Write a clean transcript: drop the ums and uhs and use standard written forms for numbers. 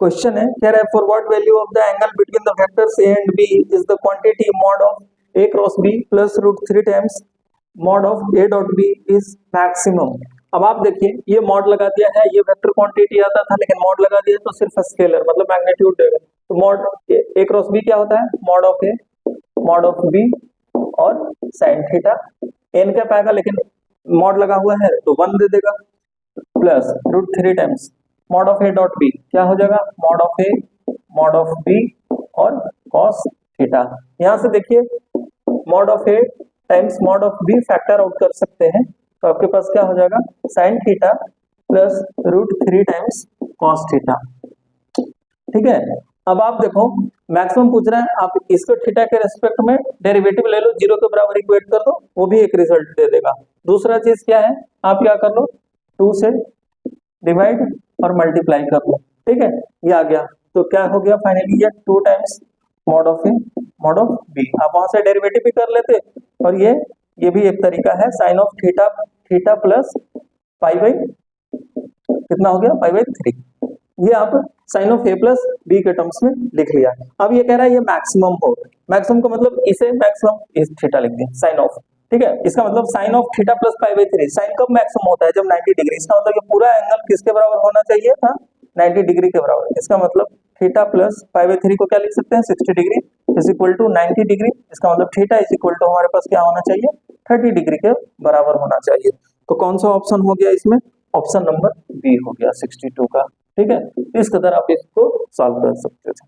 Question है, कह रहा है for what value of the angle between the vectors A and B is the quantity mod of A cross B plus root 3 times mod of A dot B is maximum. अब आप देखिए ये mod लगा दिया है, ये vector quantity आता था लेकिन मॉड लगा दिया तो सिर्फ स्केलर मतलब मैग्नीट्यूड देगा। तो मॉड ए क्रॉस बी क्या होता है, mod of A mod of B और साइन थीटा। एन क्या पाएगा लेकिन मॉड लगा हुआ है तो 1 दे देगा plus root 3 times mod of A dot B क्या हो जाएगा, mod of A mod of B और कॉस थीटा। यहां से देखिए mod of A times mod of B factor out कर सकते हैं तो आपके पास क्या हो जाएगा, sine theta plus root 3 times cos theta. ठीक है, अब आप देखो मैक्सिमम पूछ रहा है, आप इसको थीटा के रेस्पेक्ट में डेरिवेटिव ले लो, 0 के बराबर इक्वेट कर दो, वो भी एक रिजल्ट दे देगा। दूसरा चीज क्या है, आप क्या कर लो 2 से डिवाइड और मल्टीप्लाई कर लो। ठीक है, ये आ गया तो क्या हो गया फाइनली ये 2 times mod of A mod of B. आप वहां से डेरिवेटिव भी कर लेते और ये भी एक तरीका है, sine of theta theta plus pi by कितना हो गया पाई बाई 3। ये आप sine of A plus B के टर्म्स में लिख लिया। अब ये कह रहा है ये मैक्सिमम हो, मैक्सिमम का मतलब इसे मैक्सिमम इस थीटा लिख दिया साइन ऑफ। ठीक है, इसका मतलब sine of theta plus pi by 3। Sine कब मैक्सिमम होता है, जब 90 डिग्री। इसका मतलब ये पूरा एंगल किसके बराबर होना चाहिए था, 90 डिग्री के बराबर। इसका मतलब थीटा प्लस पाई बाई 3 को क्या लिख सकते हैं, 60 degree is equal to 90 degree. इसका मतलब थीटा इज इक्वल टू हमारे पास क्या होना चाहिए, 30 डिग्री के बराबर होना चाहिए। तो कौन सा ऑप्शन हो गया इसमें, ऑप्शन नंबर बी हो गया 62 का। ठीक है, इस कदर आप इसको सॉल्व कर सकते थे।